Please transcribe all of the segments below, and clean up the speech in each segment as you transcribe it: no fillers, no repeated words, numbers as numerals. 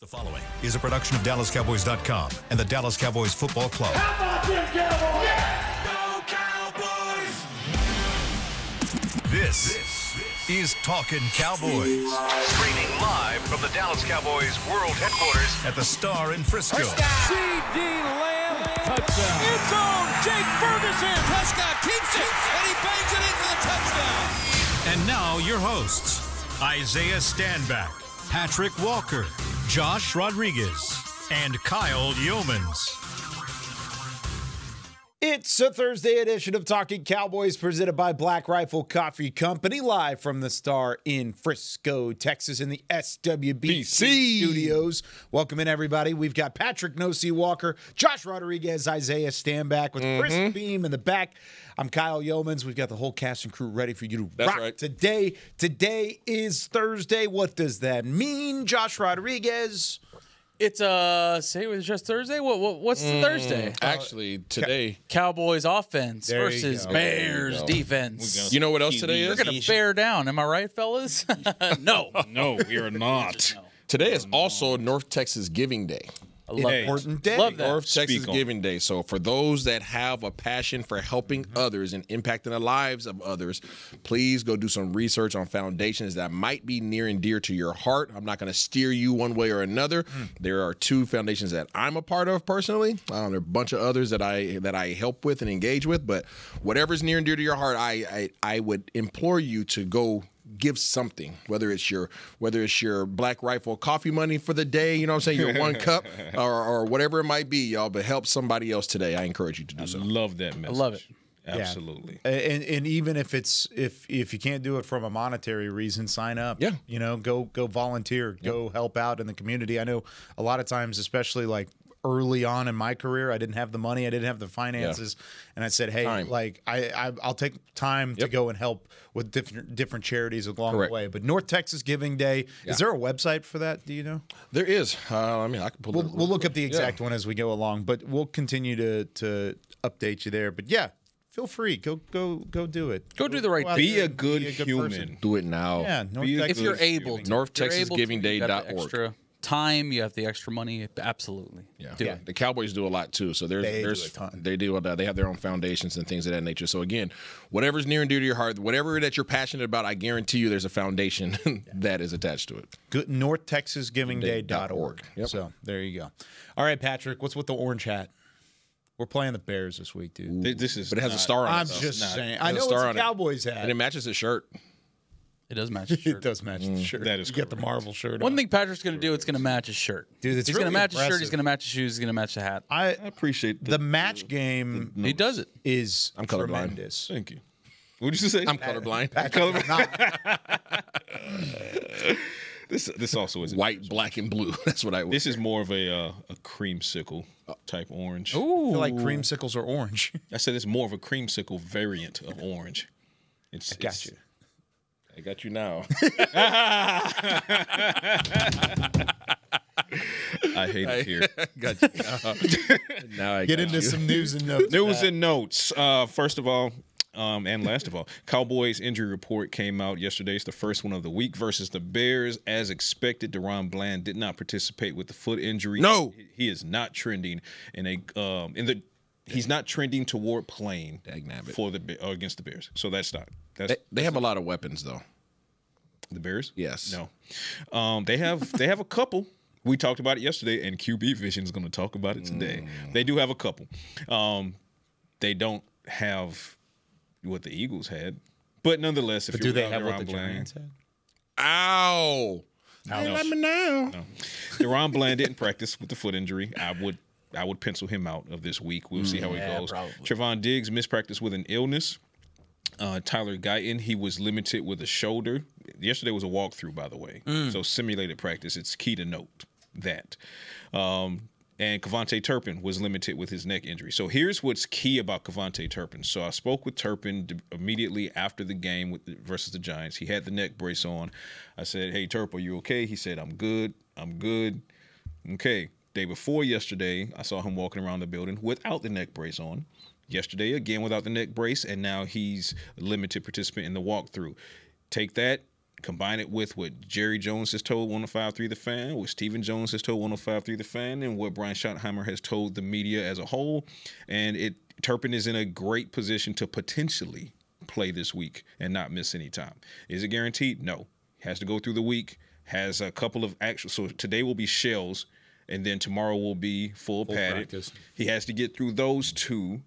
The following is a production of DallasCowboys.com and the Dallas Cowboys Football Club. How about them Cowboys? Yeah! Go Cowboys! This is Talkin' Cowboys. Streaming live from the Dallas Cowboys World Headquarters at the Star in Frisco. C.D. Lamb, touchdown. End zone, Jake Ferguson. Prescott keeps it, and he bangs it in for the touchdown. And now your hosts, Isaiah Stanback, Patrick Walker, Josh Rodriguez, and Kyle Yeomans. It's a Thursday edition of Talking Cowboys presented by Black Rifle Coffee Company, live from the Star in Frisco, Texas, in the SWBC studios. Welcome in, everybody. We've got Patrick No-C Walker, Josh Rodriguez, Isaiah Stanback with Chris Beam in the back. I'm Kyle Yeomans. We've got the whole cast and crew ready for you to rock right. today. Today is Thursday. What does that mean, Josh Rodriguez? It's say it was just Thursday. What's the Thursday? Actually, today. Cowboys offense There you versus go. Bears defense. You know what else today is? We're gonna bear down. Am I right, fellas? No. No, we are not. Today is also North Texas Giving Day. I love it. Important day. Love that. North Texas Speak on. Giving Day. So for those that have a passion for helping others and impacting the lives of others, please go do some research on foundations that might be near and dear to your heart. I'm not going to steer you one way or another. There are two foundations that I'm a part of personally. There are a bunch of others that I help with and engage with. But whatever's near and dear to your heart, I would implore you to go give something, whether it's your Black Rifle coffee money for the day, you know what I'm saying, your one cup or whatever it might be, y'all, but help somebody else today. I encourage you to do so. Love that message. I love it. Absolutely. And even if it's if you can't do it from a monetary reason, sign up. Yeah. You know, go volunteer, go help out in the community. I know a lot of times, especially like early on in my career, I didn't have the money, I didn't have the finances, and I said, hey, Time. like I'll take time to go and help with different charities along the way. But North Texas Giving Day, is there a website for that? Do you know? There is. I mean, I can pull it. We'll look up the exact one as we go along, but we'll continue to update you there. But yeah, feel free. Go do it. Go do the right out thing. Be there a and good be human. person. Do it now. Yeah, North Be a Texas. If you're Good able feeling. to. North If you're Texas able Giving to, you have the Day.org. extra time, you have the extra money. Absolutely. Do it. The Cowboys do a lot too. So They there's do a ton. they have their own foundations and things of that nature. So again, whatever's near and dear to your heart, whatever that you're passionate about, I guarantee you there's a foundation that is attached to it. Good, NorthTexasGivingDay.org. Yep. So there you go. All right, Patrick, what's with the orange hat? We're playing the Bears this week, dude. This is But it has a star on I'm it. though. just not. saying. It I has a know it's star a on it. Cowboys hat. And it matches his shirt. It does match his shirt. It does match the shirt. That is You get the correct. Marvel shirt One on. thing Patrick's going to do, it's going to match his shirt. Dude, it's he's going to really match his shirt. He's impressive. going to match his shoes. He's going to match the hat. I appreciate the match game He does it. is I'm colorblind. tremendous. Thank you. What did you say? I'm colorblind. This also is White, black, and blue. That's what I would. This is more of a creamsicle type orange. I feel like creamsicles are orange. I said it's more of a creamsicle variant of orange. Got you. I got you now. I hate it here. Got you now. Now I Get got into you. some news and notes. News and notes. First of all, and last of all, Cowboys injury report came out yesterday. It's the first one of the week versus the Bears. As expected, DaRon Bland did not participate with the foot injury. No. He is not trending he's not trending toward playing Dagnabbit. for against the Bears. So that's not. They have a lot of weapons, though. The Bears? Yes. No. They have a couple. We talked about it yesterday, and QB Vision is going to talk about it today. They do have a couple. They don't have what the Eagles had, but nonetheless, But do they have what the Giants had? Ow. Let me know. DaRon Bland didn't practice with the foot injury. I would pencil him out of this week. We'll see how it goes. probably. Trevon Diggs missed practice with an illness. Tyler Guyton, he was limited with a shoulder. Yesterday was a walkthrough, by the way. So simulated practice. It's key to note that. And KaVontae Turpin was limited with his neck injury. So here's what's key about KaVontae Turpin. So I spoke with Turpin immediately after the game versus the Giants. He had the neck brace on. I said, hey, Turp, are you okay? He said, I'm good. Okay. Day before yesterday, I saw him walking around the building without the neck brace on. Yesterday, again, without the neck brace, and now he's a limited participant in the walkthrough. Take that combine it with what Jerry Jones has told 105.3 The Fan, what Stephen Jones has told 105.3 The Fan, and what Brian Schottenheimer has told the media as a whole, and Turpin is in a great position to potentially play this week and not miss any time. Is it guaranteed? No. Has to go through the week, has a couple of actual, so today will be shells, and then tomorrow will be full padded. practice. He has to get through those two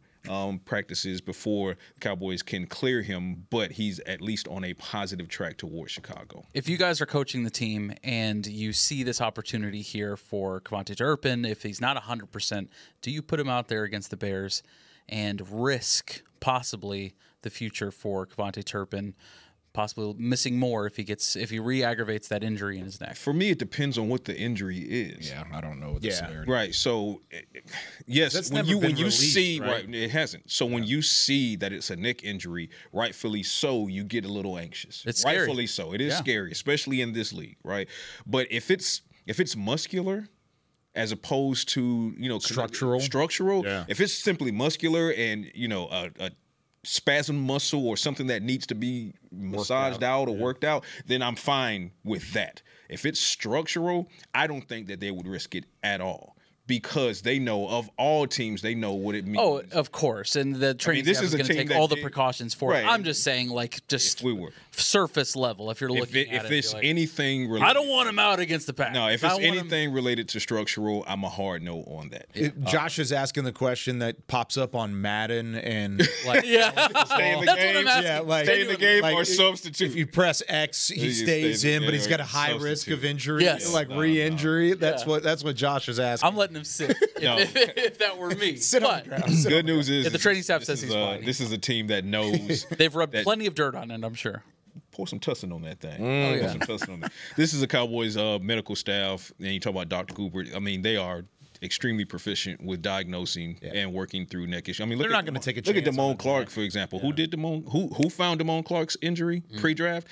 practices before the Cowboys can clear him, but he's at least on a positive track towards Chicago. If you guys are coaching the team and you see this opportunity here for KaVontae Turpin, if he's not 100%, do you put him out there against the Bears and risk possibly the future for KaVontae Turpin, possibly missing more if he re-aggravates that injury in his neck? For me, it depends on what the injury is. Yeah, I don't know what the severity. Right. So, yes, That's when never you been see released, right, right? it hasn't. So when you see that it's a neck injury, rightfully so, you get a little anxious. It's scary. Rightfully so. It is scary, especially in this league, right? But if it's muscular, as opposed to Structural. Yeah. if it's simply muscular and a spasm muscle or something that needs to be massaged out or worked out, then I'm fine with that. If it's structural, I don't think that they would risk it at all, because they know, of all teams, they know what it means. Oh, of course. And the training this staff is is a going to team take that all the did- precautions for it. Right. I'm just saying, just If we were. surface level, if you're looking at if it. it's you're like, anything related, I don't want him out against the Pack. No, if I it's want him- anything related to structural, I'm a hard no on that. Josh is asking the question that pops up on Madden and Yeah. Stay in the That's game. what I'm asking. Yeah, like- Stay in the game like, or substitute. if you press X, he You stays stay in in, the but game he's got a or high risk substitute. of injury, Yes. like re-injury. That's what Josh is asking. I'm letting him sit if that were me. Sit on But the ground. Sit Good news is If the training staff this says is, he's fine. This is a team that knows. They've rubbed that- plenty of dirt on it, I'm sure. Pour some tussin on that thing. yeah. Pour some tussin on that. This is a Cowboys medical staff, and you talk about Dr. Cooper. I mean, they are extremely proficient with diagnosing and working through neck issues. I mean, They're not gonna take a Look at chance on Damone it, Clark, right? for example. Who did Who found Damone Clark's injury pre-draft?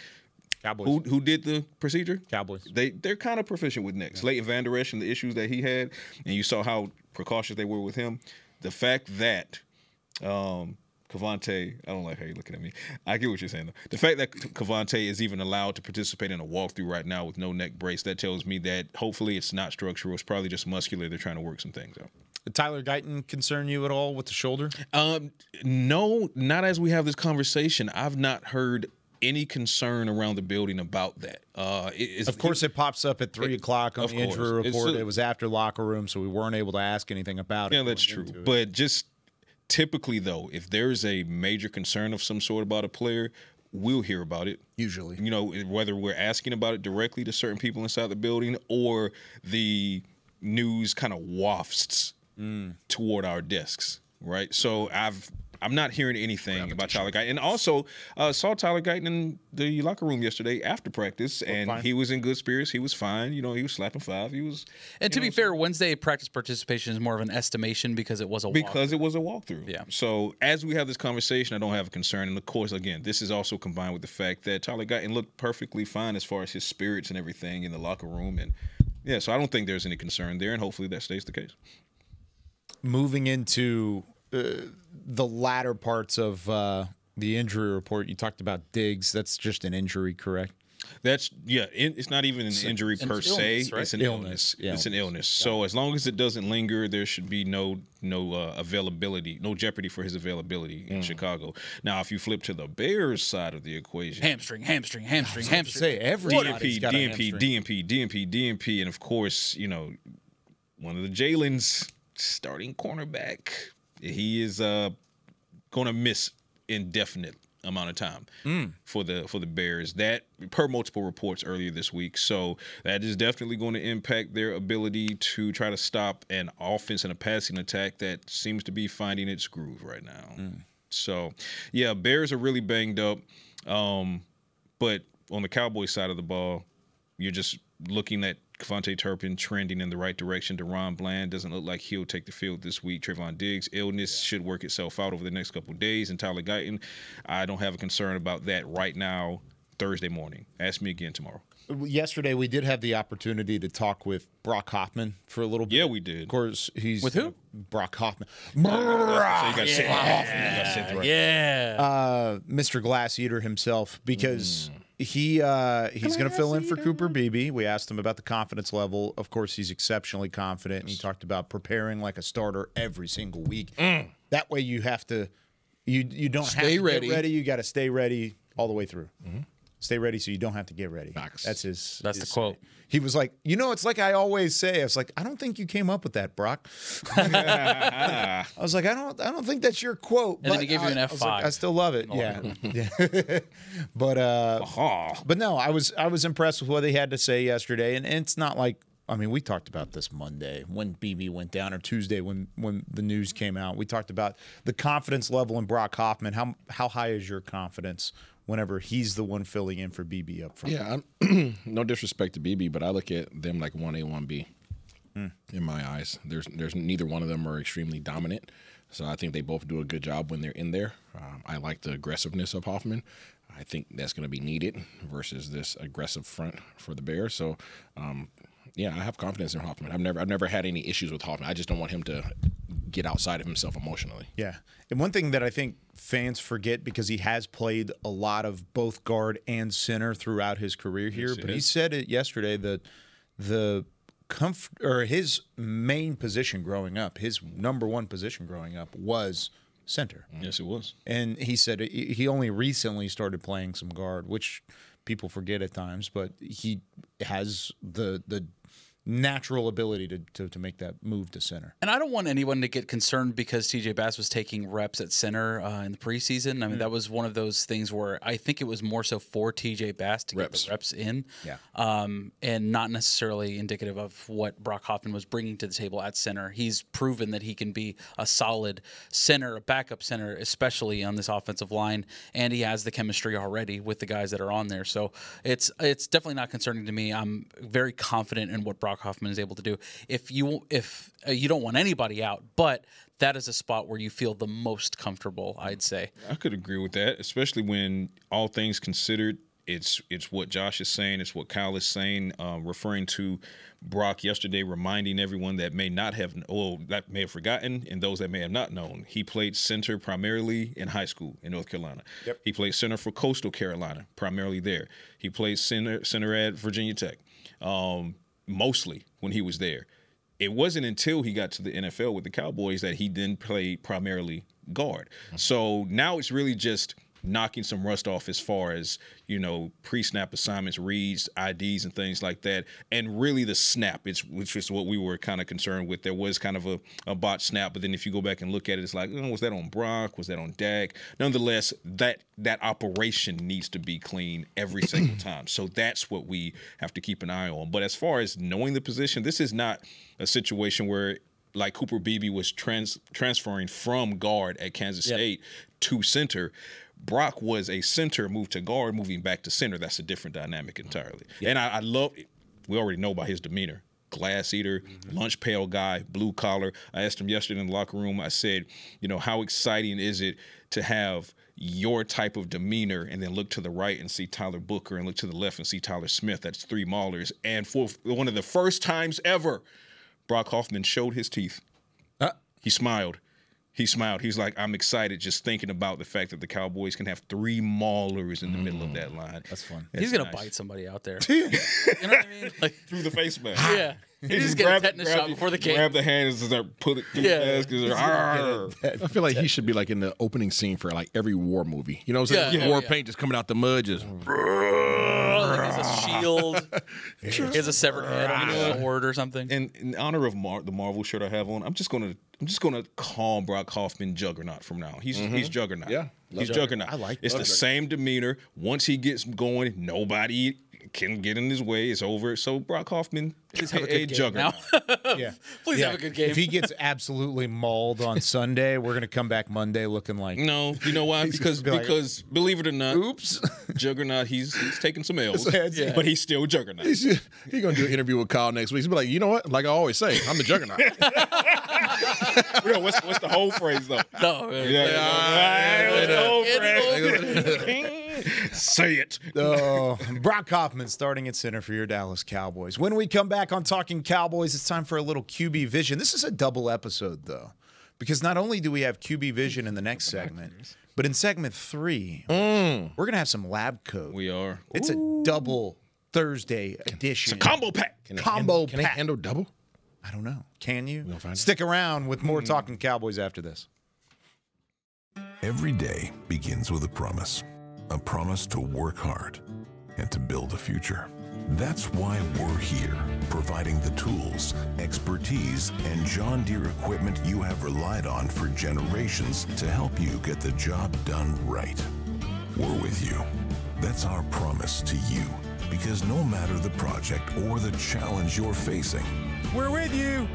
Cowboys. Who did the procedure? Cowboys. They're kind of proficient with necks. Leighton Vander Esch and the issues that he had, and you saw how precautious they were with him. The fact that KaVontae, I don't like how you're looking at me. I get what you're saying, though. The fact that KaVontae is even allowed to participate in a walkthrough right now with no neck brace, that tells me that hopefully it's not structural. It's probably just muscular. They're trying to work some things out. Did Tyler Guyton concern you at all with the shoulder? No, not as we have this conversation. I've not heard any concern around the building about that. Of course, it pops up at 3 o'clock on of the injury course. report. It's it was after locker room, so we weren't able to ask anything about it. Yeah, that's going true. into it. But just typically, though, if there's a major concern of some sort about a player, we'll hear about it. Usually. You know, whether we're asking about it directly to certain people inside the building or the news kind of wafts toward our desks, right? So I'm not hearing anything about Tyler Guyton. And also, saw Tyler Guyton in the locker room yesterday after practice, and fine. he was in good spirits. He was fine. You know, he was slapping five. He was. And to be fair, Wednesday practice participation is more of an estimation because it was a walk. Because it was a walkthrough. Yeah. So as we have this conversation, I don't have a concern. And of course, again, this is also combined with the fact that Tyler Guyton looked perfectly fine as far as his spirits and everything in the locker room. And yeah, so I don't think there's any concern there. And hopefully that stays the case. Moving into the latter parts of the injury report, you talked about Diggs. That's just an injury, correct? It's not even an injury per illness, se. right? It's an Illness. illness. It's an illness. So as long as it doesn't linger, there should be no availability, no jeopardy for his availability in Chicago. Now, if you flip to the Bears side of the equation, hamstring. Say everybody's got a hamstring. DNP, and of course, you know, one of the Jalen's starting cornerback. He is going to miss indefinite amount of time for the Bears. That per multiple reports earlier this week. So that is definitely going to impact their ability to try to stop an offense and a passing attack that seems to be finding its groove right now. So yeah, Bears are really banged up. But on the Cowboys side of the ball, you're just looking at KaVontae Turpin trending in the right direction. DaRon Bland doesn't look like he'll take the field this week. Trayvon Diggs' illness should work itself out over the next couple of days. And Tyler Guyton, I don't have a concern about that right now, Thursday morning. Ask me again tomorrow. Yesterday, we did have the opportunity to talk with Brock Hoffman for a little bit. Yeah, we did. Of course, he's With who? Brock Hoffman. So you got to sit right. Yeah. Mr. Glass Eater himself, because he's going to fill in for Cooper Beebe. We asked him about the confidence level. Of course, he's exceptionally confident. And he talked about preparing like a starter every single week. That way, you have to you don't Stay have to ready. get ready. You got to stay ready all the way through. Stay ready so you don't have to get ready. Facts. That's his. That's his the quote. He was like, it's like I always say. I was like, I don't think you came up with that, Brock. I was like, I don't think that's your quote. And then he gave you an I was F5. like, I still love it. Yeah. But no, I was impressed with what they had to say yesterday, and it's not like. I mean, we talked about this Monday when BB went down, or Tuesday when the news came out. We talked about the confidence level in Brock Hoffman. How high is your confidence whenever he's the one filling in for BB up front? Yeah, no disrespect to BB, but I look at them like 1A, 1B in my eyes. There's neither one of them are extremely dominant, so I think they both do a good job when they're in there. I like the aggressiveness of Hoffman. I think that's going to be needed versus this aggressive front for the Bears. So, yeah, I have confidence in Hoffman. I've never had any issues with Hoffman. I just don't want him to get outside of himself emotionally. Yeah. And one thing that I think fans forget, because he has played a lot of both guard and center throughout his career here, but he said it yesterday that his main position growing up, his number one position growing up was center. Yes, it was. And he said he only recently started playing some guard, which people forget at times, but he has the natural ability to make that move to center. And I don't want anyone to get concerned because TJ Bass was taking reps at center in the preseason. I mean, that was one of those things where I think it was more so for TJ Bass to get the reps in, and not necessarily indicative of what Brock Hoffman was bringing to the table at center. He's proven that he can be a solid center, a backup center, especially on this offensive line, and he has the chemistry already with the guys that are on there. So it's definitely not concerning to me. I'm very confident in what Brock Hoffman is able to do. If you don't want anybody out, but that is a spot where you feel the most comfortable, I'd say. I could agree with that, especially when all things considered, it's what Josh is saying, it's what Kyle is saying, referring to Brock yesterday, reminding everyone that may have forgotten, and those that may have not known. He played center primarily in high school in North Carolina. Yep. He played center for Coastal Carolina, primarily there. He played center at Virginia Tech. Mostly when he was there. It wasn't until he got to the NFL with the Cowboys that he then played primarily guard. So now it's really just knocking some rust off as far as, pre-snap assignments, reads, IDs, and things like that. And really the snap, which is what we were kind of concerned with. There was kind of a bot snap, but then if you go back and look at it, it's like, was that on Brock? Was that on Dak? Nonetheless, that operation needs to be clean every single time. So that's what we have to keep an eye on. But as far as knowing the position, this is not a situation where, like Cooper Beebe was transferring from guard at Kansas State to center. Brock was a center, moved to guard, moving back to center. That's a different dynamic entirely. Yeah. And I love it. We already know about his demeanor. Glass eater, lunch pail guy, blue collar. I asked him yesterday in the locker room, I said, how exciting is it to have your type of demeanor and then look to the right and see Tyler Booker and look to the left and see Tyler Smith. That's three maulers. And for one of the first times ever, Brock Hoffman showed his teeth. He smiled. He's like, I'm excited just thinking about the fact that the Cowboys can have three maulers in the middle of that line. That's fun. He's going to bite somebody out there. You know what I mean? Like, Through the face mask. Yeah. He just get a tetanus shot before the game. Grab the hands and start put it through the mask. I feel like he should be like in the opening scene for like every war movie. You know what I'm saying? Yeah. War paint just coming out the mud, just. Like he has a shield. He has a severed head on a sword or something. And in honor of the Marvel shirt I have on, I'm just gonna call Brock Hoffman Juggernaut from now. He's Juggernaut. Yeah. He's Juggernaut. I like it's that. the same demeanor. Once he gets going, nobody can get in his way. It's over. So Brock Hoffman, Please have a good game Juggernaut. Yeah. Please have a good game. If he gets absolutely mauled on Sunday, we're going to come back Monday looking like. No, you know why? Because believe it or not, Oops. Juggernaut, he's taking some L's, Yeah. but he's still Juggernaut. He's going to do an interview with Kyle next week. He's going to be like, you know what? Like I always say, I'm the Juggernaut. What's the whole phrase though? No, What's the whole phrase? Say it. Brock Hoffman starting at center for your Dallas Cowboys. When we come back on Talking Cowboys, it's time for a little QB Vision. This is a double episode, though, because not only do we have QB Vision in the next segment, But in segment 3, we're going to have some lab coat. We are. It's a double Thursday edition. It's a combo pack. Can pack. it handle double? I don't know. Can you? We'll find out. Stick around with more Talking Cowboys after this. Every day begins with a promise to work hard and to build a future. That's why we're here, providing the tools, expertise, and John Deere equipment you have relied on for generations to help you get the job done right. We're with you. That's our promise to you, because no matter the project or the challenge you're facing, we're with you.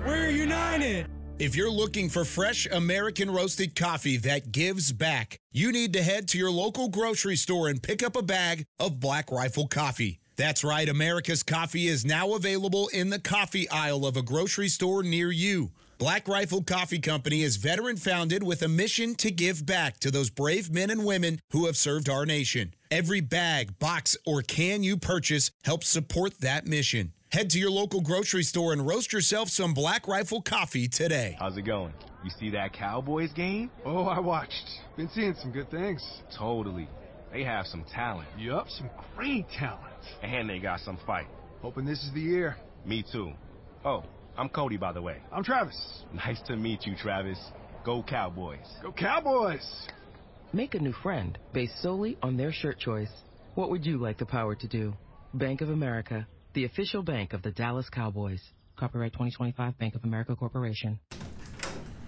We're united. If you're looking for fresh American roasted coffee that gives back, you need to head to your local grocery store and pick up a bag of Black Rifle coffee. That's right, America's coffee is now available in the coffee aisle of a grocery store near you. Black Rifle Coffee Company is veteran-founded with a mission to give back to those brave men and women who have served our nation. Every bag, box, or can you purchase helps support that mission. Head to your local grocery store and roast yourself some Black Rifle coffee today. How's it going? You see that Cowboys game? Oh, I watched. Been seeing some good things. Totally. They have some talent. Yup, some great talent. And they got some fight. Hoping this is the year. Me too. Oh, I'm Cody, by the way. I'm Travis. Nice to meet you, Travis. Go Cowboys. Go Cowboys! Make a new friend based solely on their shirt choice. What would you like the power to do? Bank of America, the official bank of the Dallas Cowboys. Copyright 2025 Bank of America Corporation.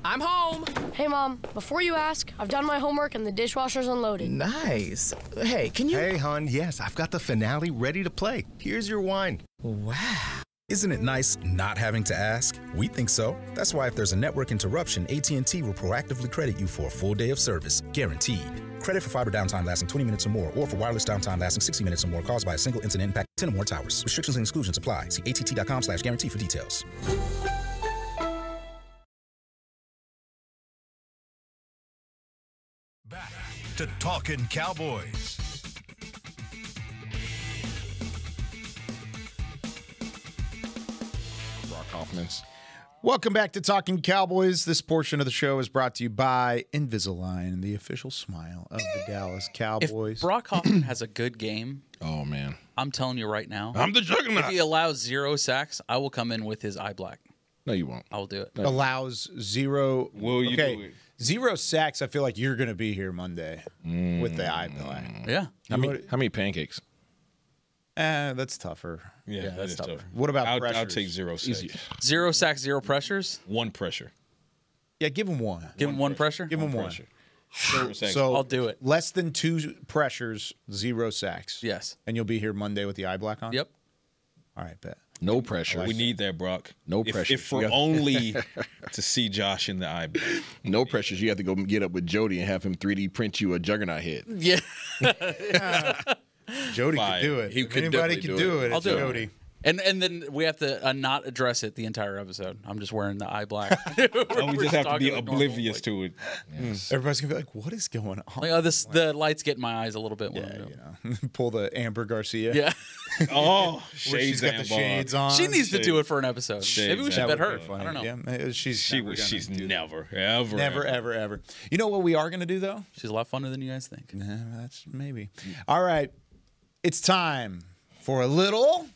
I'm home. Hey, Mom, before you ask, I've done my homework and the dishwasher's unloaded. Nice. Hey, can you... Hey, hon, yes, I've got the finale ready to play. Here's your wine. Wow. Isn't it nice not having to ask? We think so. That's why if there's a network interruption, AT&T will proactively credit you for a full day of service, guaranteed. Credit for fiber downtime lasting 20 minutes or more, or for wireless downtime lasting 60 minutes or more caused by a single incident impact 10 or more towers. Restrictions and exclusions apply. See att.com/guarantee for details. Back to Talking Cowboys. Brock Hoffman's. Welcome back to Talking Cowboys. This portion of the show is brought to you by Invisalign, the official smile of the Dallas Cowboys. If Brock Hoffman has a good game, oh man, I'm telling you right now, I'm the juggernaut. If he allows 0 sacks, I will come in with his eye black. No, you won't. I will do it. No. Allows 0. Will you do it? 0 sacks. I feel like you're going to be here Monday with the eye black. Yeah. How many pancakes? That's tougher. Yeah, that's tougher. What about I'll pressures? take 0 sacks. 0 sacks, 0 pressures. 1 pressure. Yeah, give him one. Give him one pressure. Give him one. Pressure. So I'll do it. Less than 2 pressures, 0 sacks. Yes. And you'll be here Monday with the eye black on? Yep. All right, bet. No pressure. We need that, Brock. No pressure. If for only to see Josh in the eye. No pressures. You have to go get up with Jody and have him 3D print you a juggernaut head. Yeah. Jody could do it. He could Anybody definitely could do do it. it. I'll It's do it. Jody. And then we have to not address it the entire episode. I'm just wearing the eye black. We just have to be talking like oblivious normal, to it. Yes. Everybody's going to be like, what is going on? Like, oh, the lights get in my eyes a little bit. When Yeah, I'm doing you know, pull the Amber Garcia. Yeah. Oh, Where she's shades got the shades on. She needs to do it for an episode. Shades. Maybe we should That bet would her. be funny. I don't know. Yeah, she's never, ever. You know what we are going to do, though? She's a lot funner than you guys think. Yeah, that's maybe. All right. It's time for a little...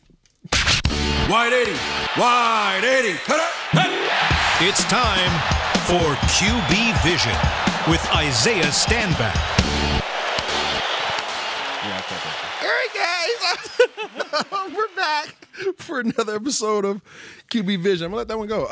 Wide 80. Wide 80. It's time for QB Vision with Isaiah Stanback. All right, guys. We're back for another episode of QB Vision. I'm going to let that one go.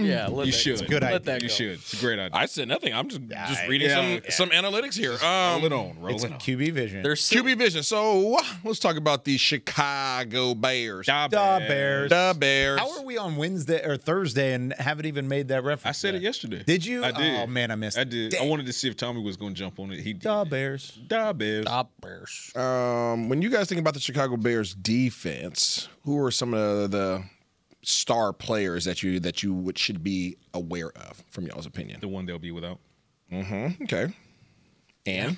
Yeah, let You that should. go. Good Let idea. that You go. should. It's a great idea. I said nothing. I'm just reading some analytics here. Roll it on. Roll It's it on. QB Vision. There's so, QB Vision. So let's talk about the Chicago Bears. Da Bears. The Bears. How are we on Wednesday or Thursday and haven't even made that reference? I said yet? it yesterday. Did you? I did. Oh, man, I missed it. I did. Dang. I wanted to see if Tommy was going to jump on it. He did. Da Bears. Da Bears. Bears. When you guys think about the Chicago Bears defense, who are some of the star players that you should be aware of, from y'all's opinion? The one they'll be without. Mm-hmm. Okay. And?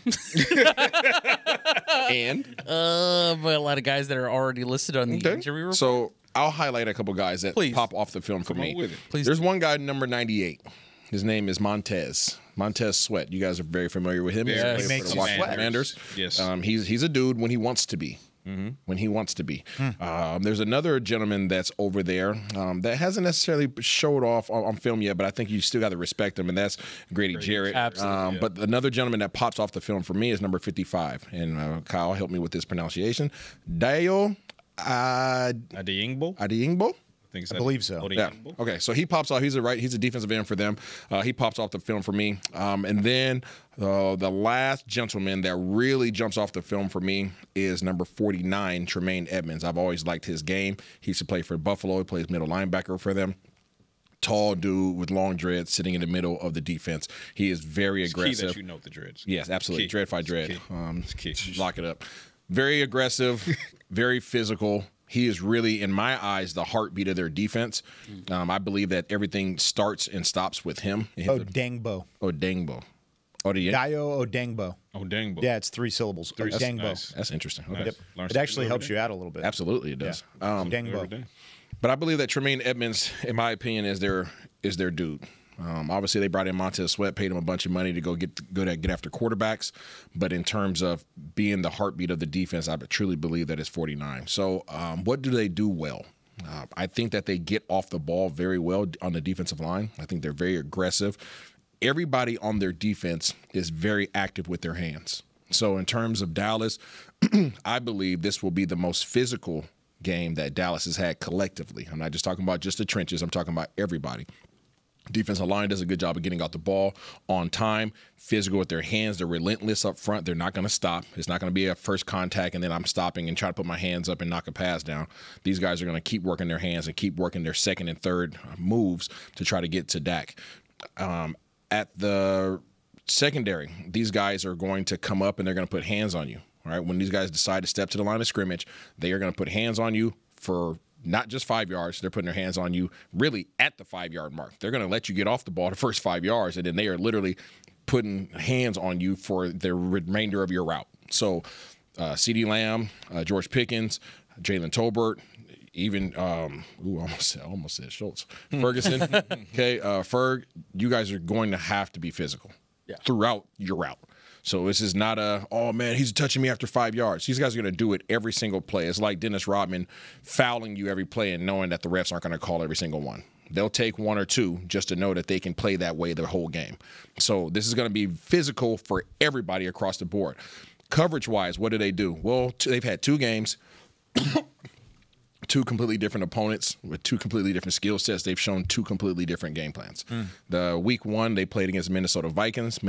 But a lot of guys that are already listed on the injury report. So I'll highlight a couple guys that pop off the film for Come on me. with it. Please. There's one guy, number 98. His name is Montez Montez Sweat. You guys are very familiar with him. Yes. He's He makes for the you Washington sweat. Commanders. Yes. He's a dude when he wants to be. When he wants to be. There's another gentleman that's over there that hasn't necessarily showed off on film yet, but I think you still got to respect him, and that's Grady Jarrett. Absolutely. But another gentleman that pops off the film for me is number 55, and Kyle, help me with this pronunciation. Dayo Adeyingbo? I believe so. Yeah. Okay, so he pops off. He's a defensive end for them. He pops off the film for me. And then the last gentleman that really jumps off the film for me is number 49, Tremaine Edmonds. I've always liked his game. He used to play for Buffalo. He plays middle linebacker for them. Tall dude with long dreads sitting in the middle of the defense. He is very aggressive. Key that you know the dreads. Yes, absolutely. Key. Dread fight dread. Key. Lock it up. Very aggressive, very physical. He is really, in my eyes, the heartbeat of their defense. I believe that everything starts and stops with him. Odengbo. Dayo Odengbo. Odengbo. Yeah, it's 3 syllables. Odengbo. Nice. That's interesting. Okay. Yep. It actually helps you out a little bit. Absolutely, it does. Odengbo. But I believe that Tremaine Edmonds, in my opinion, is their dude. Obviously, they brought in Montez Sweat, paid him a bunch of money to go get after quarterbacks. But in terms of being the heartbeat of the defense, I truly believe that it's 49. So what do they do well? I think that they get off the ball very well on the defensive line. I think they're very aggressive. Everybody on their defense is very active with their hands. So in terms of Dallas, I believe this will be the most physical game that Dallas has had collectively. I'm not just talking about just the trenches. I'm talking about everybody. Defensive line does a good job of getting out the ball on time, physical with their hands. They're relentless up front. They're not going to stop. It's not going to be a first contact and then I'm stopping and try to put my hands up and knock a pass down. These guys are going to keep working their hands and keep working their second and third moves to try to get to Dak. At the secondary, these guys are going to come up and they're going to put hands on you. All right, when these guys decide to step to the line of scrimmage, they are going to put hands on you for not just 5 yards. They're putting their hands on you really at the 5-yard mark. They're going to let you get off the ball the first 5 yards, and then they are literally putting hands on you for the remainder of your route. So CeeDee Lamb, George Pickens, Jalen Tolbert, even almost said Schultz, Ferguson. Okay, Ferg, you guys are going to have to be physical throughout your route. So this is not oh, man, he's touching me after 5 yards. These guys are going to do it every single play. It's like Dennis Rodman fouling you every play and knowing that the refs aren't going to call every single one. They'll take 1 or 2 just to know that they can play that way the whole game. So this is going to be physical for everybody across the board. Coverage-wise, what do? Well, they've had 2 games. 2 completely different opponents with 2 completely different skill sets. They've shown 2 completely different game plans. The week 1, they played against Minnesota Vikings.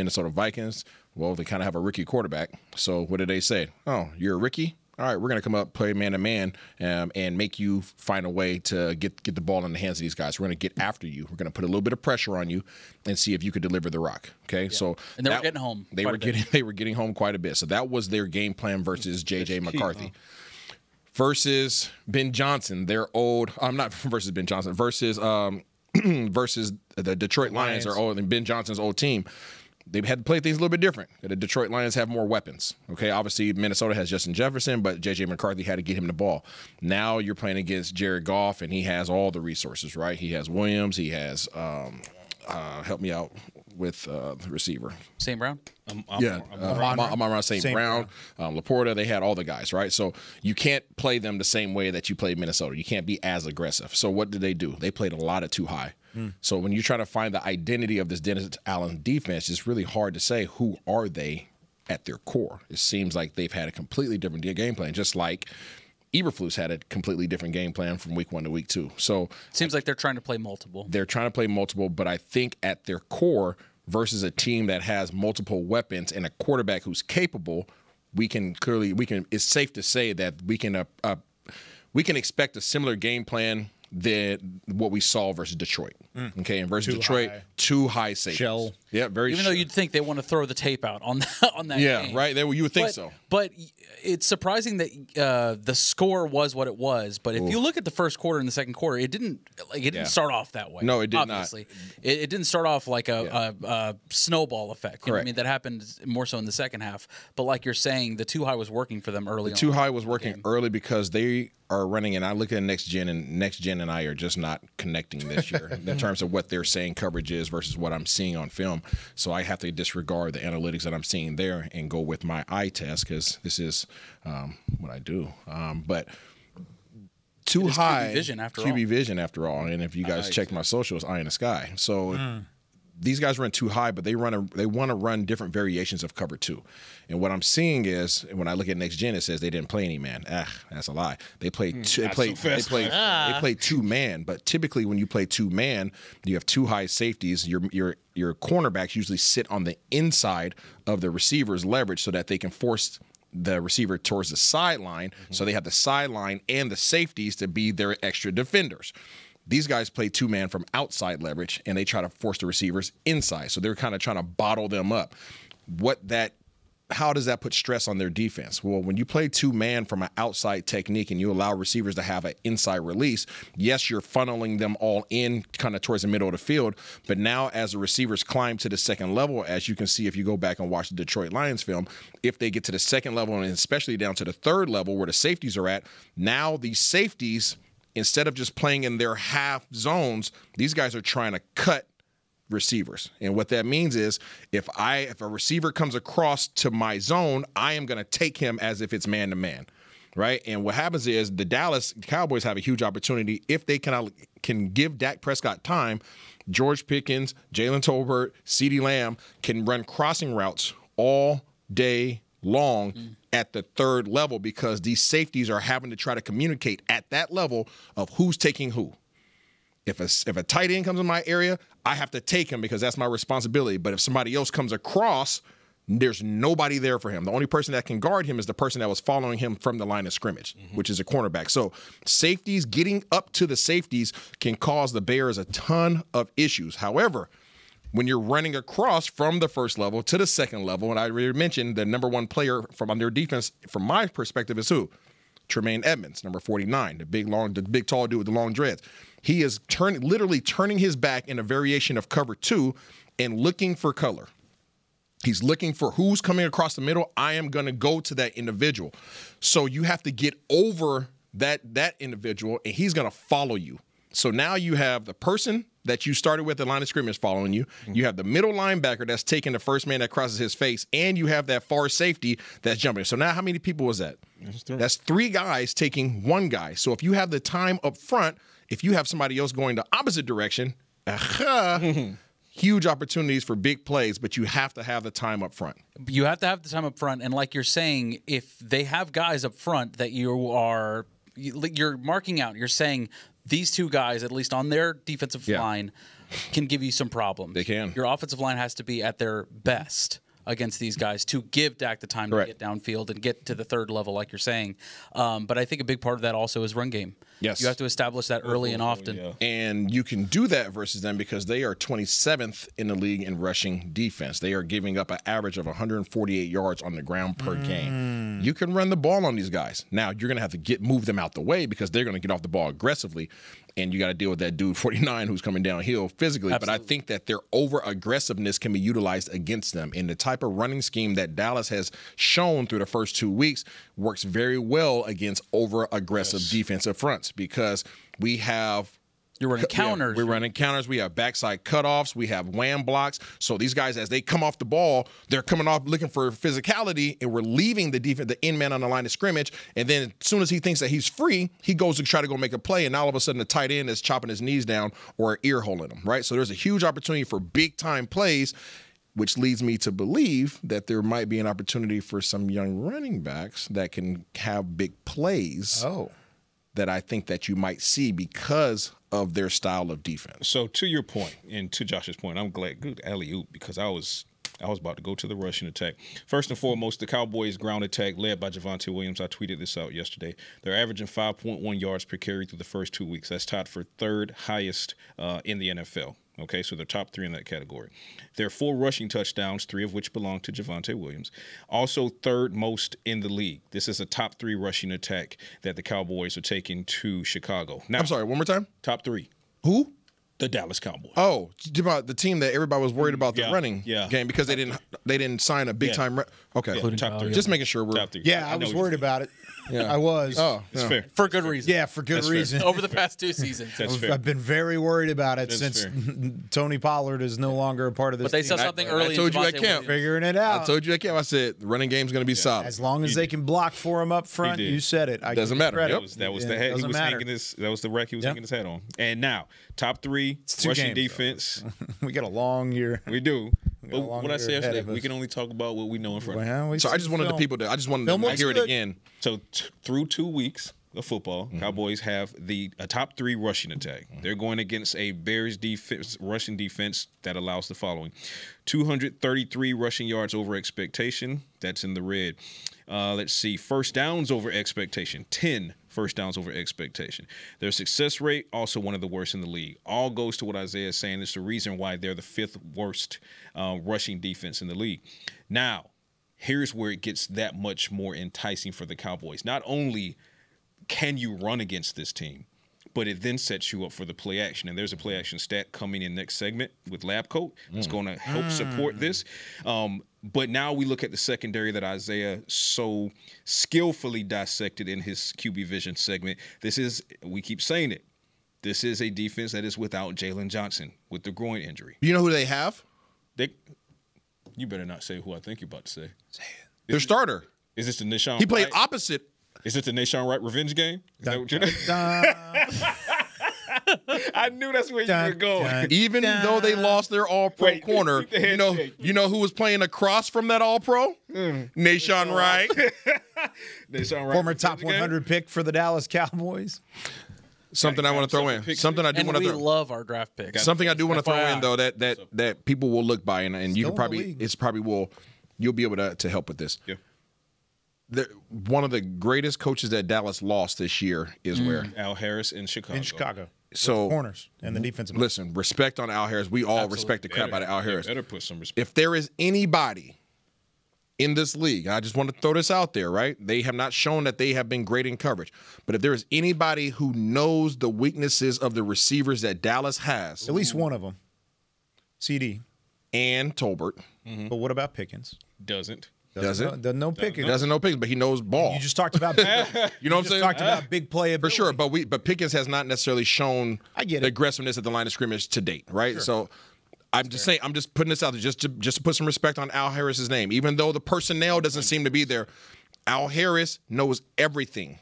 Well, they kind of have a rookie quarterback. So what did they say? Oh, you're a rookie? All right, we're going to come up, play man-to-man, and make you find a way to get the ball in the hands of these guys. We're going to get after you. We're going to put a little bit of pressure on you and see if you could deliver the rock. Okay, so and they were getting home. They were getting home quite a bit. So that was their game plan versus J.J. McCarthy. Versus Ben Johnson, their old. I'm not versus Ben Johnson. Versus the Detroit Lions are old, and Ben Johnson's old team. They've had to play things a little bit different. The Detroit Lions have more weapons. Okay, obviously Minnesota has Justin Jefferson, but J.J. McCarthy had to get him the ball. Now you're playing against Jared Goff, and he has all the resources, right? He has Williams. He has help me out with the receiver. St. Brown? Amon-Ra St. Brown, Laporta. They had all the guys, right? So you can't play them the same way that you played Minnesota. You can't be as aggressive. So what did they do? They played a lot of too high. So when you're trying to find the identity of this Dennis Allen defense, it's really hard to say who are they at their core. It seems like they've had a completely different game plan, just like Eberflus had a completely different game plan from week 1 to week 2. So it seems like they're trying to play multiple. They're trying to play multiple, but I think at their core versus a team that has multiple weapons and a quarterback who's capable, it's safe to say that we can expect a similar game plan than what we saw versus Detroit. Okay, and versus Detroit, too high safety. Shell. Yeah, very. Even though you'd think they want to throw the tape out on that. Yeah, game. right. You would think so. But it's surprising that the score was what it was. But if you look at the first quarter and the second quarter, it didn't start off that way. No, it did obviously. It didn't start off like a snowball effect. You know what I mean? That happened more so in the second half. But like you're saying, the too high was working for them early on. The too high was working early because they are running, and I look at Next Gen, and Next Gen and I are just not connecting this year in terms of what they're saying coverage is versus what I'm seeing on film. So I have to disregard the analytics that I'm seeing there and go with my eye test because this is what I do. But too high QB vision after all. And if you guys check my socials, eye in the sky. So these guys run too high, but they want to run different variations of cover two. And what I'm seeing is when I look at Next Gen, it says they didn't play any man. That's a lie. They played they played two man. But typically when you play two man, you have two high safeties. Your cornerbacks usually sit on the inside of the receiver's leverage so that they can force the receiver towards the sideline. So they have the sideline and the safeties to be their extra defenders. These guys play two-man from outside leverage, and they try to force the receivers inside. So they're kind of trying to bottle them up. How does that put stress on their defense? Well, when you play two-man from an outside technique and you allow receivers to have an inside release, yes, you're funneling them all in kind of towards the middle of the field. But now as the receivers climb to the second level, as you can see if you go back and watch the Detroit Lions film, if they get to the second level and especially down to the third level where the safeties are at, now these safeties – instead of just playing in their half zones, these guys are trying to cut receivers. And what that means is if a receiver comes across to my zone, I am going to take him as if it's man-to-man, right? And what happens is the Dallas Cowboys have a huge opportunity. If they can give Dak Prescott time, George Pickens, Jalen Tolbert, CeeDee Lamb can run crossing routes all day long at the third level because these safeties are having to try to communicate at that level of who's taking who. If a tight end comes in my area, I have to take him because that's my responsibility. But if somebody else comes across, there's nobody there for him. The only person that can guard him is the person that was following him from the line of scrimmage, which is a cornerback. So safeties, getting up to the safeties can cause the Bears a ton of issues. However, when you're running across from the first level to the second level, and I already mentioned the number one player from on their defense, from my perspective, is who? Tremaine Edmonds, number 49, the big tall dude with the long dreads. He is literally turning his back in a variation of cover two and looking for color. He's looking for who's coming across the middle. I am going to go to that individual. So you have to get over that individual, and he's going to follow you. So now you have the person that you started with the line of scrimmage following you. You have the middle linebacker that's taking the first man that crosses his face, and you have that far safety that's jumping. So now how many people was that? That's three guys taking one guy. So if you have the time up front, if you have somebody else going the opposite direction, huge opportunities for big plays, but you have to have the time up front. You have to have the time up front, and like you're saying, if they have guys up front that you're marking out, you're saying these two guys, at least on their defensive line, can give you some problems. They can. Your offensive line has to be at their best against these guys to give Dak the time to get downfield and get to the third level, like you're saying. But I think a big part of that also is run game. Yes. You have to establish that early and often. Yeah. And you can do that versus them because they are 27th in the league in rushing defense. They are giving up an average of 148 yards on the ground per game. You can run the ball on these guys. Now, you're going to have to move them out the way because they're going to get off the ball aggressively. And you got to deal with that dude 49 who's coming downhill physically. Absolutely. But I think that their over-aggressiveness can be utilized against them. And the type of running scheme that Dallas has shown through the first 2 weeks works very well against over-aggressive defensive fronts because we have – you're running counters. We're running counters. We have backside cutoffs. We have wham blocks. So these guys, as they come off the ball, they're coming off looking for physicality, and we're leaving the end man on the line of scrimmage. And then as soon as he thinks that he's free, he goes to try to go make a play, and all of a sudden the tight end is chopping his knees down or ear holing him, right? So there's a huge opportunity for big-time plays, which leads me to believe that there might be an opportunity for some young running backs that can have big plays. That I think that you might see because of their style of defense. So to your point, and to Josh's point, I'm glad, good alley-oop, because I was about to go to the rushing attack. First and foremost, the Cowboys' ground attack led by Javonte Williams. I tweeted this out yesterday. They're averaging 5.1 yards per carry through the first 2 weeks. That's tied for third highest in the NFL. Okay, so they're top 3 in that category. There are 4 rushing touchdowns, 3 of which belong to Javonte Williams. Also 3rd most in the league. This is a top 3 rushing attack that the Cowboys are taking to Chicago. Now, I'm sorry, one more time? Top 3. Who? The Dallas Cowboys. Oh, about the team that everybody was worried about the running game because they didn't sign a big time. Okay, top 3. Just making sure we're top 3. Yeah, I was worried about it. I was. Oh, that's fair. For good reason. Yeah, for good reason. Over the past 2 seasons. That's fair. I've been very worried about it since Tony Pollard is no longer a part of this. But they team. saw something early. I told you I Javonte can't. Figuring it out. I told you I can't. I said the running game's going to be solid. As long as they can block for him up front, you said it. Doesn't matter. That was the hat he was hanging his. That was the rack he was hanging his hat on. And now, top 3 rushing defense. We got a long year. We do. But what I said yesterday, we can only talk about what we know in front of us. So I just wanted the people to. I just wanted them to hear it again. So through 2 weeks of football, Cowboys have a top 3 rushing attack. They're going against a Bears defense, rushing defense that allows the following: 233 rushing yards over expectation. That's in the red. Let's see, first downs over expectation, 10 first downs over expectation. Their success rate, also one of the worst in the league. All goes to what Isaiah is saying. It's the reason why they're the 5th worst rushing defense in the league. Now, here's where it gets that much more enticing for the Cowboys. Not only can you run against this team, but it then sets you up for the play action. And there's a play action stat coming in next segment with Lab Coat. It's going to help support this. But now we look at the secondary that Isaiah so skillfully dissected in his QB Vision segment. This is, we keep saying it, this is a defense that is without Jalen Johnson with the groin injury. You know who they have? You better not say who I think you're about to say. Say it. Their starter. Is this the Nashawn He played Wright? opposite. Is it the Nashawn Wright revenge game? Is that what you're I knew that's where you were going. Even though they lost their All-Pro corner, you know who was playing across from that All-Pro? Nashawn Wright. Nashawn Wright. Former top 100 pick for the Dallas Cowboys. Something I want to throw in. Something I do want to throw. We love our draft picks. Something I do want to throw in though that people will look by and you can probably you'll be able to help with this. Yeah. One of the greatest coaches that Dallas lost this year is where? Al Harris in Chicago. So corners and the defensive. Listen, respect on Al Harris. We all respect the crap out of Al Harris. Better put some respect. If there is anybody in this league, I just want to throw this out there, right? They have not shown that they have been great in coverage. But if there is anybody who knows the weaknesses of the receivers that Dallas has, at least one of them, CD and Tolbert. But what about Pickens? Doesn't know Pickens. Doesn't know Pickens, but he knows ball. You just talked about you know what I'm saying? Talked about big playability. For sure, but Pickens has not necessarily shown the aggressiveness at the line of scrimmage to date, right? Sure. So I'm just saying, I'm just putting this out there just to put some respect on Al Harris's name. Even though the personnel doesn't seem to be there, Al Harris knows everything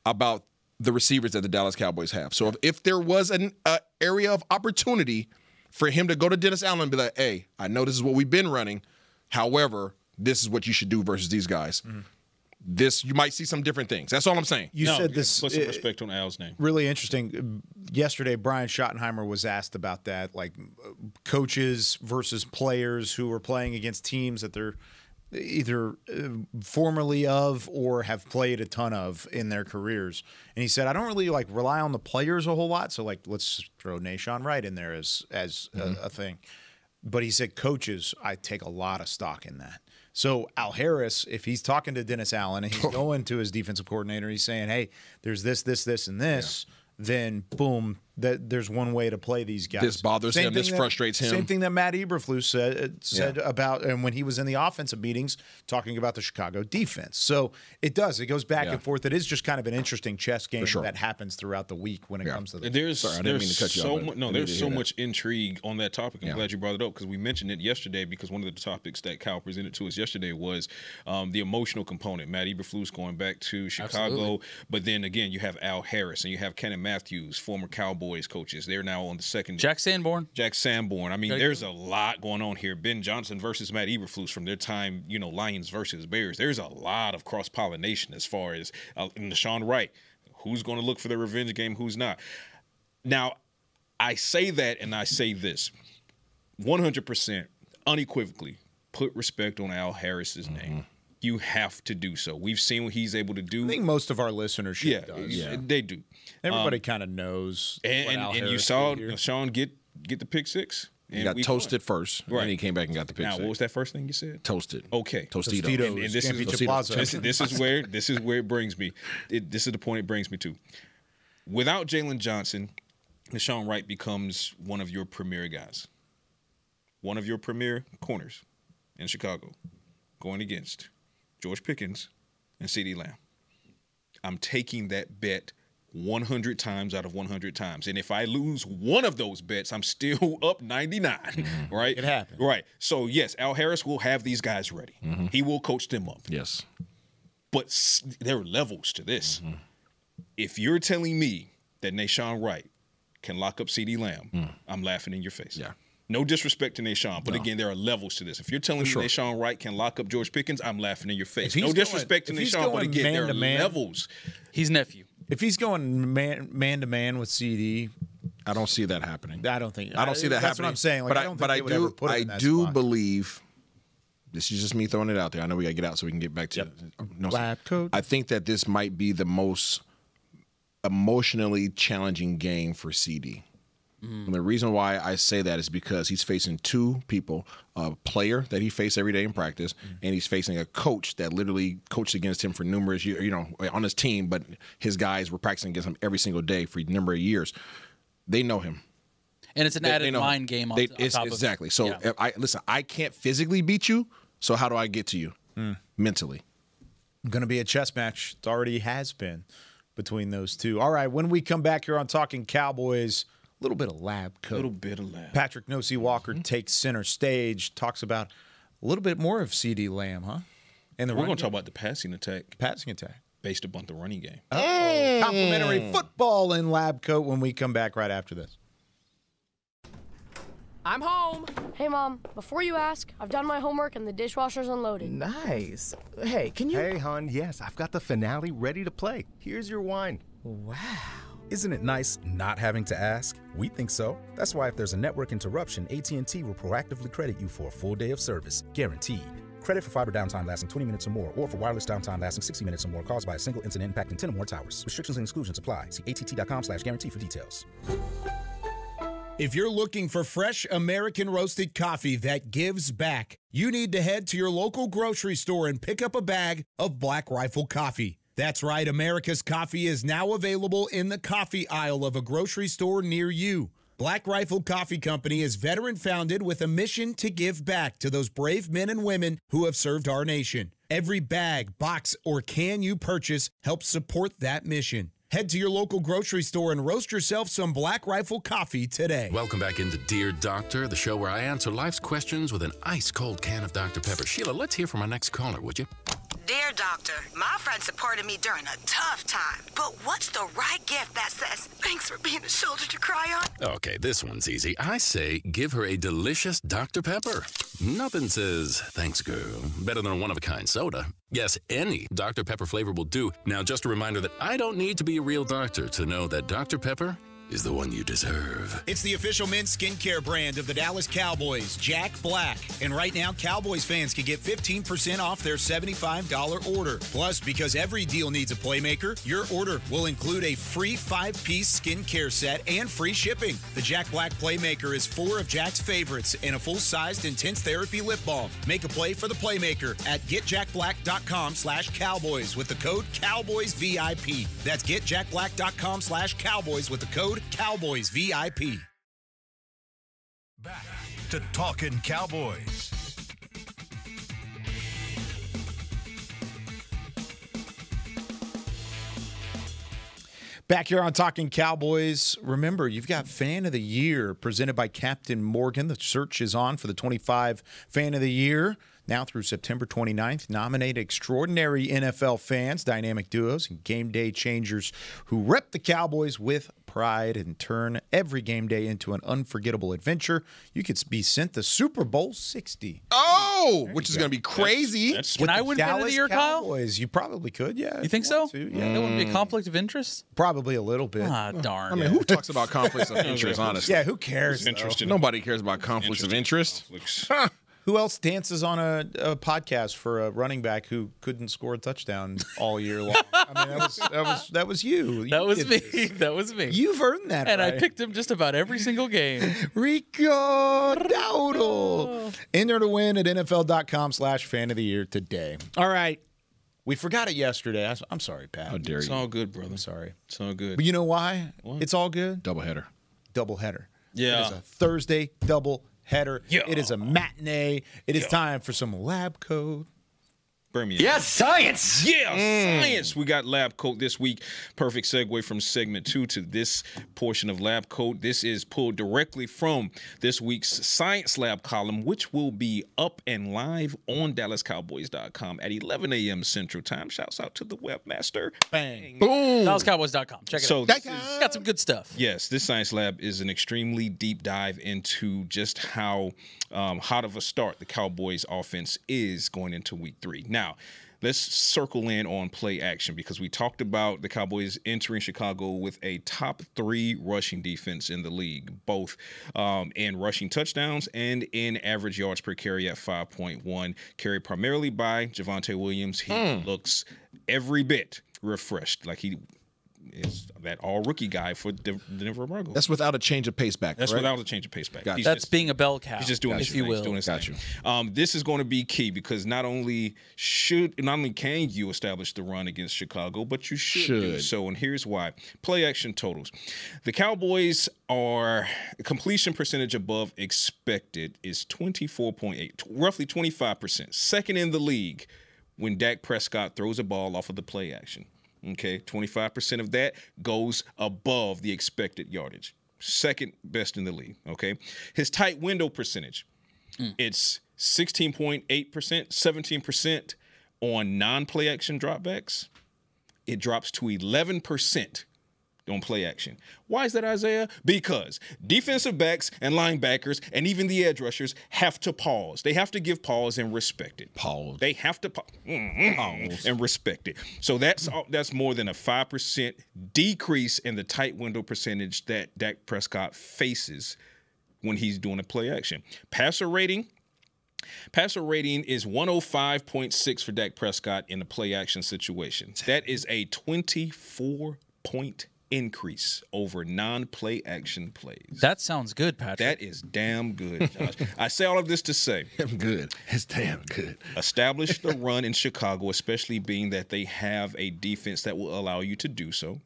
about the receivers that the Dallas Cowboys have. So if there was an area of opportunity for him to go to Dennis Allen and be like, hey, I know this is what we've been running. However, this is what you should do versus these guys. This, you might see some different things. That's all I'm saying. You said this. Put some respect on Al's name. Really interesting. Yesterday, Brian Schottenheimer was asked about that, like coaches versus players who are playing against teams that they're either formerly of or have played a ton of in their careers. And he said, I don't really like rely on the players a whole lot. So like, let's throw Nashawn Wright in there as a thing. But he said, coaches, I take a lot of stock in that. So Al Harris, if he's talking to Dennis Allen and he's going to his defensive coordinator, he's saying, hey, there's this, and this, then boom, there's one way to play these guys. This bothers him. This frustrates him. Same thing that Matt Eberflus said about, and when he was in the offensive meetings talking about the Chicago defense. So it does. It goes back and forth. It is just kind of an interesting chess game that happens throughout the week when it comes to this. Sorry, I didn't mean to cut you off. There's so much intrigue on that topic. I'm glad you brought it up because we mentioned it yesterday because one of the topics that Cal presented to us yesterday was the emotional component. Matt Eberflus going back to Chicago. But then again, you have Al Harris and you have Kenan Matthews, former Cowboys coaches. They're now on the second. Jack Sanborn. I mean, there's a lot going on here. Ben Johnson versus Matt Eberflus from their time, Lions versus Bears. There's a lot of cross-pollination as far as Nashawn Wright. Who's going to look for the revenge game? Who's not? Now, I say that and I say this. 100%, unequivocally, put respect on Al Harris's name. You have to do so. We've seen what he's able to do. I think most of our listenership does. Yeah, they do. Everybody kind of knows. And you saw Sean get get the pick six. He got toasted first, and then he came back and got the pick six. Now, what was that first thing you said? Toasted. Okay. Tostitos. And this is where it brings me. This is the point it brings me to. Without Jalen Johnson, Nahshon Wright becomes one of your premier guys. One of your premier corners in Chicago, going against George Pickens and CeeDee Lamb. I'm taking that bet 100 times out of 100 times. And if I lose one of those bets, I'm still up 99, right? It happens. Right. So, yes, Al Harris will have these guys ready. He will coach them up. Yes. But there are levels to this. If you're telling me that Nahshon Wright can lock up CeeDee Lamb, I'm laughing in your face. Yeah. No disrespect to Nahshon, but again, there are levels to this. If you're telling me Nahshon Wright can lock up George Pickens, I'm laughing in your face. No disrespect to Nahshon, but again, there are levels. He's nephew. If he's going man to man with CD, I don't see that happening. I don't think. I don't see that happening. That's what I'm saying. Like, I do believe. This is just me throwing it out there. I know we got to get out so we can get back to lab coat. I think that this might be the most emotionally challenging game for CD. And the reason why I say that is because he's facing two people, a player that he faced every day in practice, and he's facing a coach that literally coached against him for numerous years, on his team, but his guys were practicing against him every single day for a number of years. They know him. And it's an added mind game on top of it. Exactly. So, I can't physically beat you, so how do I get to you mentally? Going to be a chess match. It already has been between those two. All right, when we come back here on Talking Cowboys, a little bit of lab coat. Patrick Nosey Walker takes center stage, talks about a little bit more of CeeDee Lamb, huh? And we're going to talk about the passing attack. Passing attack. Based upon the running game. Complimentary football in lab coat when we come back right after this. I'm home. Hey, Mom, before you ask, I've done my homework and the dishwasher's unloaded. Nice. Hey, can you... Hey, hon, yes, I've got the finale ready to play. Here's your wine. Wow. Isn't it nice not having to ask? We think so. That's why if there's a network interruption, AT&T will proactively credit you for a full day of service, guaranteed. Credit for fiber downtime lasting 20 minutes or more, or for wireless downtime lasting 60 minutes or more caused by a single incident impacting 10 or more towers. Restrictions and exclusions apply. See att.com/guarantee for details. If you're looking for fresh American roasted coffee that gives back, you need to head to your local grocery store and pick up a bag of Black Rifle coffee. That's right, America's Coffee is now available in the coffee aisle of a grocery store near you. Black Rifle Coffee Company is veteran-founded with a mission to give back to those brave men and women who have served our nation. Every bag, box, or can you purchase helps support that mission. Head to your local grocery store and roast yourself some Black Rifle coffee today. Welcome back into Dear Doctor, the show where I answer life's questions with an ice-cold can of Dr. Pepper. Sheila, let's hear from our next caller, would you? Dear Doctor, my friend supported me during a tough time, but what's the right gift that says, thanks for being a shoulder to cry on? Okay, this one's easy. I say give her a delicious Dr. Pepper. Nothing says, thanks, girl, better than a one-of-a-kind soda. Yes, any Dr. Pepper flavor will do. Now, just a reminder that I don't need to be a real doctor to know that Dr. Pepper is the one you deserve. It's the official men's skincare brand of the Dallas Cowboys, Jack Black. And right now, Cowboys fans can get 15% off their $75 order. Plus, because every deal needs a playmaker, your order will include a free 5-piece skincare set and free shipping. The Jack Black Playmaker is 4 of Jack's favorites and a full-sized intense therapy lip balm. Make a play for the Playmaker at getjackblack.com/Cowboys with the code CowboysVIP. That's getjackblack.com/Cowboys with the code Cowboys VIP. Back to Talking Cowboys. Back here on Talking Cowboys, remember, you've got Fan of the Year presented by Captain Morgan. The search is on for the 25 Fan of the Year. Now through September 29th, nominate extraordinary NFL fans, dynamic duos, and game day changers who rep the Cowboys with pride and turn every game day into an unforgettable adventure. You could be sent the Super Bowl 60. Oh, which is going to be crazy. Can I win Fan of the Year, Cowboys, Kyle? You probably could, yeah. You think so? Yeah. That wouldn't be a conflict of interest? Probably a little bit. Ah, darn. I mean, who talks about conflicts of interest, honestly? Yeah, who cares? Nobody cares about conflicts of interest. Huh. Who else dances on a podcast for a running back who couldn't score a touchdown all year long? I mean, that was you. That was me. That was me. You've earned that, and right? I picked him just about every single game. Rico Dowdle. Enter to win at NFL.com/fan of the year today. All right. We forgot it yesterday. I'm sorry, Pat. How dare you? It's all good, brother. I'm sorry. It's all good. But you know why it's all good? Doubleheader. Yeah. It is a Thursday doubleheader. Yeah. It is a matinee. It is time for some lab coat. Yes, science. Yeah, science. We got Lab Coat this week. Perfect segue from segment 2 to this portion of Lab Coat. This is pulled directly from this week's Science Lab column, which will be up and live on DallasCowboys.com at 11 a.m. Central Time. Shouts out to the webmaster. Bang. Boom. DallasCowboys.com. Check it out. This got some good stuff. Yes, this Science Lab is an extremely deep dive into just how hot of a start the Cowboys offense is going into week 3. Now, let's circle in on play action because we talked about the Cowboys entering Chicago with a top 3 rushing defense in the league, both in rushing touchdowns and in average yards per carry at 5.1, carried primarily by Javonte Williams. He looks every bit refreshed, like he is that all-rookie guy for Denver Broncos. That's without a change of pace back, That's right? without a change of pace back. Gotcha. That's being a bell cow. He's just doing his if you thing. will. He's doing his thing. This is going to be key because not only can you establish the run against Chicago, but you should do so. And here's why. Play action totals. The Cowboys are completion percentage above expected is 24.8, roughly 25%. Second in the league when Dak Prescott throws a ball off of the play action. Okay, 25% of that goes above the expected yardage. Second best in the league, okay? His tight window percentage, it's 16.8%, 17% on non-play action dropbacks. It drops to 11% on play action. Why is that, Isaiah? Because defensive backs and linebackers and even the edge rushers have to pause. They have to give pause and respect it. Pause. They have to pause and respect it. So that's more than a 5% decrease in the tight window percentage that Dak Prescott faces when he's doing a play action. Passer rating is 105.6 for Dak Prescott in a play action situation. That is a 24-point increase over non-play action plays. That sounds good, Patrick. That is damn good, Josh. I say all of this to say, damn good. It's damn good. Establish the run in Chicago, especially being that they have a defense that will allow you to do so,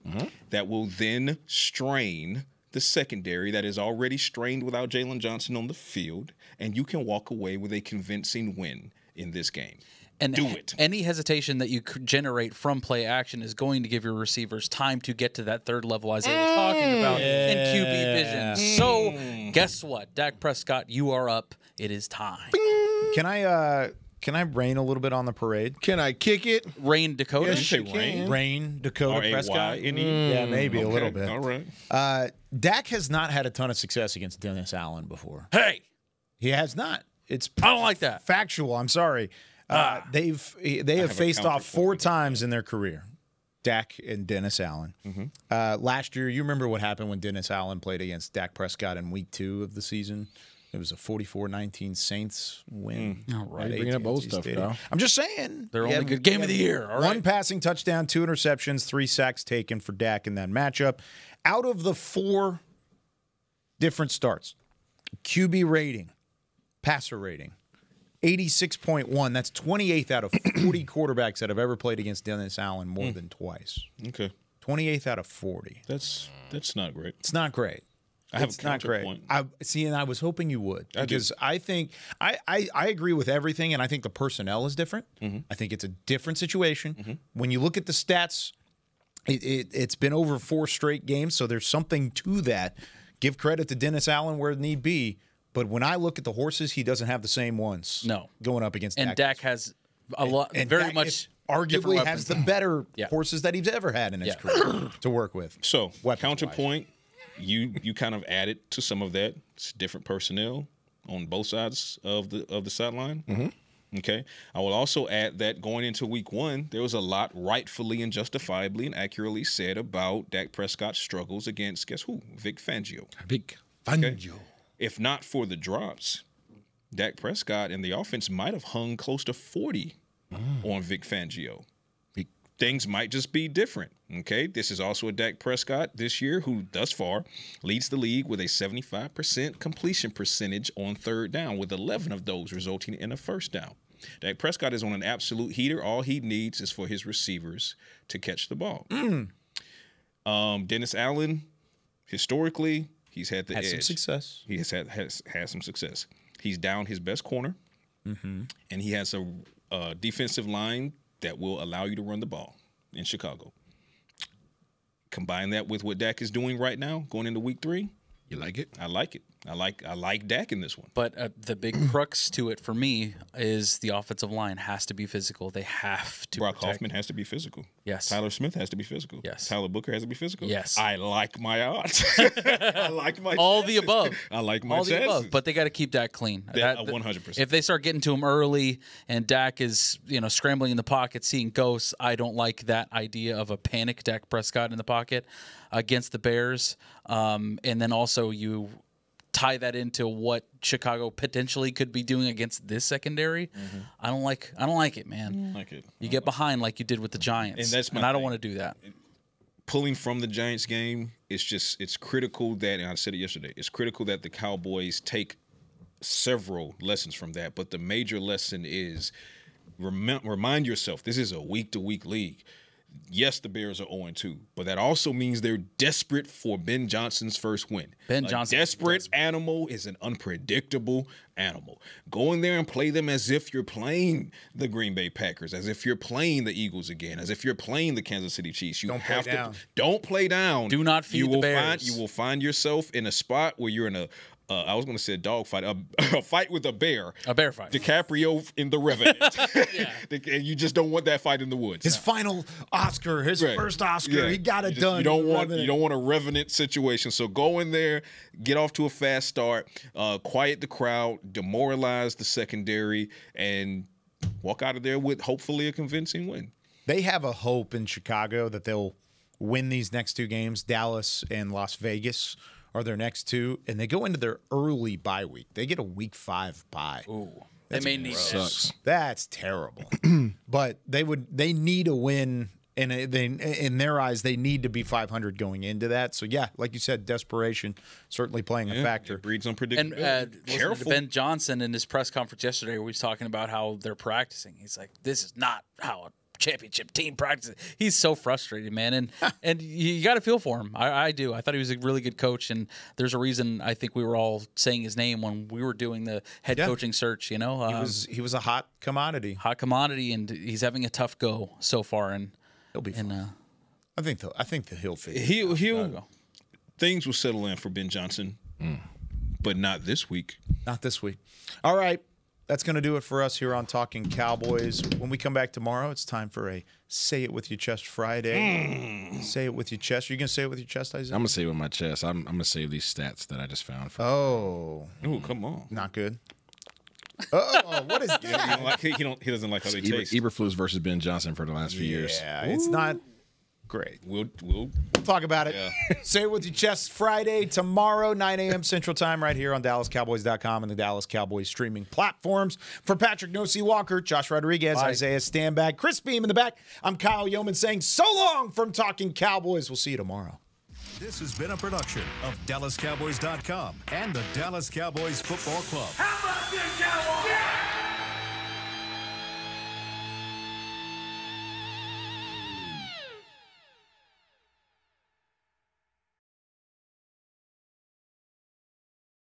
that will then strain the secondary that is already strained without Jalen Johnson on the field, and you can walk away with a convincing win in this game. And do it. Any hesitation that you could generate from play action is going to give your receivers time to get to that third level Isaiah was talking about in QB vision. So guess what? Dak Prescott, you are up. It is time. Can I rain a little bit on the parade? Can I kick it? Rain Dakota? Yes, you can. Rain Dakota Prescott? R-A-Y-N-E? Yeah, maybe a little bit. All right. Dak has not had a ton of success against Dennis Allen before. Hey! He has not. I don't like that. Factual. I'm sorry. They have faced off 4 times in their career, Dak and Dennis Allen. Last year, you remember what happened when Dennis Allen played against Dak Prescott in week 2 of the season? It was a 44-19 Saints win. All right. Bringing up old stuff, pal. I'm just saying. Their only good game of the year. All right. 1 passing touchdown, 2 interceptions, 3 sacks taken for Dak in that matchup. Out of the 4 different starts, QB rating, passer rating, 86.1. That's 28th out of 40 quarterbacks that have ever played against Dennis Allen more than twice. Okay. 28th out of 40. That's not great. It's not great. I have it's a not great. counterpoint. And I was hoping you would because I think I agree with everything, and I think the personnel is different. I think it's a different situation. When you look at the stats, it's been over 4 straight games, so there's something to that. Give credit to Dennis Allen where need be. But when I look at the horses, he doesn't have the same ones. No. Going up against and Dak has a lot, and very Dak much arguably has the better Yeah. horses that he's ever had in his career to work with. So, counterpoint, you kind of added to some of that. It's different personnel on both sides of the sideline. Okay. I will also add that going into week 1, there was a lot rightfully and justifiably and accurately said about Dak Prescott's struggles against, guess who? Vic Fangio. Vic Fangio. Okay? If not for the drops, Dak Prescott and the offense might have hung close to 40 on Vic Fangio. Things might just be different, okay? This is also a Dak Prescott this year who, thus far, leads the league with a 75% completion percentage on third down, with 11 of those resulting in a first down. Dak Prescott is on an absolute heater. All he needs is for his receivers to catch the ball. Dennis Allen, historically, he's had the edge. Some success. He has had some success. He's down his best corner, and he has a defensive line that will allow you to run the ball in Chicago. Combine that with what Dak is doing right now, going into week 3. You like it? I like it. I like Dak in this one. But the big crux to it for me is the offensive line has to be physical. They have to. Brock Hoffman has to be physical. Yes. Tyler Smith has to be physical. Yes. Tyler Booker has to be physical. Yes. I like my odds. I like my all chances. the above. I like my all chances. the above. But they got to keep Dak clean. 100%. If they start getting to him early and Dak is scrambling in the pocket, seeing ghosts, I don't like that idea of a panic Dak Prescott in the pocket against the Bears. And then also you tie that into what Chicago potentially could be doing against this secondary. I don't like it, man. Like it. You get behind like you did with the Giants. And I don't want to do that. Pulling from the Giants game, it's critical that, and I said it yesterday, it's critical that the Cowboys take several lessons from that. But the major lesson is remind yourself, this is a week-to-week league. Yes, the Bears are 0-2, but that also means they're desperate for Ben Johnson's first win. Desperate animal is an unpredictable animal. Go in there and play them as if you're playing the Green Bay Packers, as if you're playing the Eagles again, as if you're playing the Kansas City Chiefs. You don't play down. Do not feed the Bears. You will find yourself in a spot where you're in I was going to say a dog fight, a fight with a bear. A bear fight. DiCaprio in The Revenant. And you just don't want that fight in the woods. His final Oscar, first Oscar, he got it done. You don't want a Revenant situation. So go in there, get off to a fast start, quiet the crowd, demoralize the secondary, and walk out of there with hopefully a convincing win. They have a hope in Chicago that they'll win these next 2 games. Dallas and Las Vegas are their next 2, and they go into their early bye week. They get a week 5 bye. Ooh, they may need this. That's terrible. But they need a win, and in their eyes, they need to be 500 going into that. So yeah, like you said, desperation certainly playing a factor. It breeds unpredictability. And careful. Ben Johnson in his press conference yesterday, where he was talking about how they're practicing. He's like, "This is not how a championship team practices." He's so frustrated, man, and you got to feel for him. I do. I thought he was a really good coach, and there's a reason I think we were all saying his name when we were doing the head coaching search. He was a hot commodity, and he's having a tough go so far, and he'll be fine. I think that he'll figure. He'll things will settle in for Ben Johnson, but not this week. Not this week. All right. That's going to do it for us here on Talking Cowboys. When we come back tomorrow, it's time for a Say It With Your Chest Friday. Say it with your chest. Are you going to say it with your chest, Isaiah? I'm going to say it with my chest. I'm going to save these stats that I just found. Ooh, come on. Not good. What is that? He doesn't like how they taste. Eberflus versus Ben Johnson for the last few years. Yeah, it's not great. We'll talk about it. Yeah. Say It With Your Chest Friday, tomorrow, 9 a.m. Central Time, right here on DallasCowboys.com and the Dallas Cowboys streaming platforms. For Patrick Nosey Walker, Josh Rodriguez, Isaiah Stanback, Chris Beam in the back, I'm Kyle Yeoman saying so long from Talking Cowboys. We'll see you tomorrow. This has been a production of DallasCowboys.com and the Dallas Cowboys Football Club. How about this, Cowboys? Yeah!